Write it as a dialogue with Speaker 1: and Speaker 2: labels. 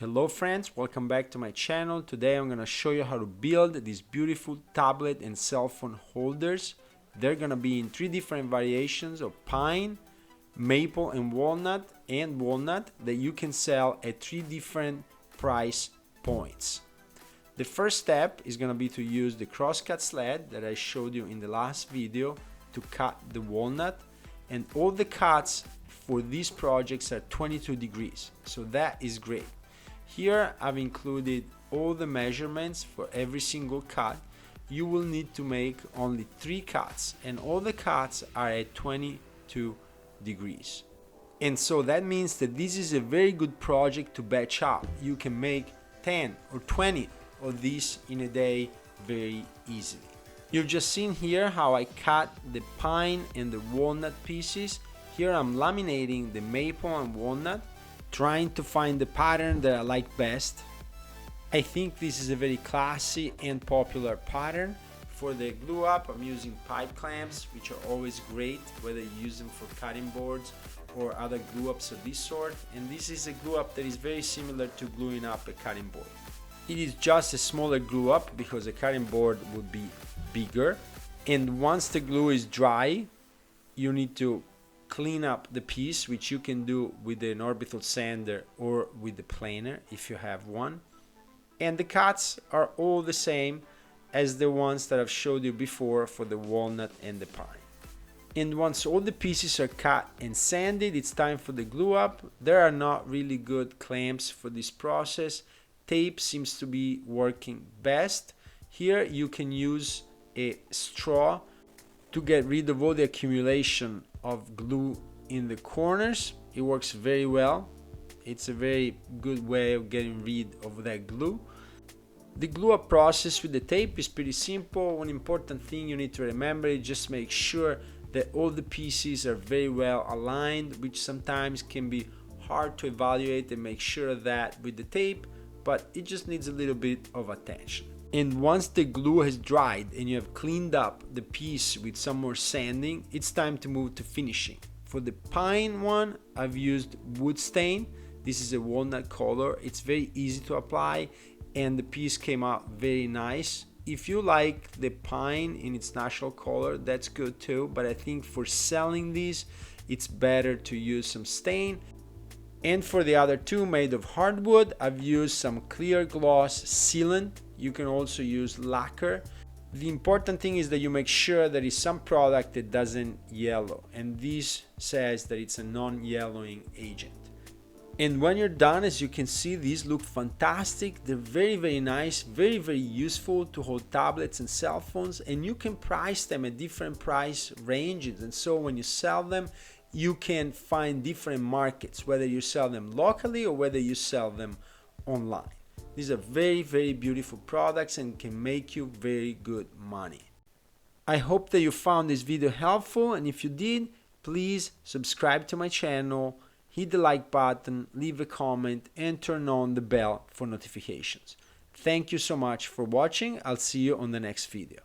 Speaker 1: Hello friends, welcome back to my channel. Today I'm going to show you how to build these beautiful tablet and cell phone holders. They're going to be in 3 different variations of pine, maple and walnut that you can sell at 3 different price points. The first step is going to be to use the crosscut sled that I showed you in the last video to cut the walnut, and all the cuts for these projects are 22 degrees, so that is great. Here I've included all the measurements for every single cut. You will need to make only 3 cuts, and all the cuts are at 22 degrees. And so that means that this is a very good project to batch up. You can make 10 or 20 of these in a day very easily. You've just seen here how I cut the pine and the walnut pieces. Here I'm laminating the maple and walnut, trying to find the pattern that I like best. I think this is a very classy and popular pattern. For the glue up, I'm using pipe clamps, which are always great, whether you use them for cutting boards or other glue ups of this sort. And this is a glue up that is very similar to gluing up a cutting board. It is just a smaller glue up because a cutting board would be bigger. And once the glue is dry, you need to clean up the piece, which you can do with an orbital sander or with the planer if you have one. And the cuts are all the same as the ones that I've showed you before for the walnut and the pine. And once all the pieces are cut and sanded, it's time for the glue up. There are not really good clamps for this process. Tape seems to be working best. Here you can use a straw to get rid of all the accumulation of glue in the corners. It works very well. It's a very good way of getting rid of that glue. The glue up process with the tape is pretty simple. One important thing you need to remember is just make sure that all the pieces are very well aligned, which sometimes can be hard to evaluate and make sure of that with the tape, but it just needs a little bit of attention. And once the glue has dried and you have cleaned up the piece with some more sanding, it's time to move to finishing. For the pine one, I've used wood stain. This is a walnut color. It's very easy to apply and the piece came out very nice. If you like the pine in its natural color, that's good too, but I think for selling these, it's better to use some stain. And for the other 2 made of hardwood, I've used some clear gloss sealant. You can also use lacquer. The important thing is that you make sure there is some product that doesn't yellow, and this says that it's a non-yellowing agent. And when you're done, as you can see, these look fantastic. They're very nice, very useful to hold tablets and cell phones, and you can price them at different price ranges. And so when you sell them, you can find different markets, whether you sell them locally or whether you sell them online. These are very beautiful products and can make you very good money. I hope that you found this video helpful, and if you did, please subscribe to my channel, hit the like button, leave a comment, and turn on the bell for notifications. Thank you so much for watching. I'll see you on the next video.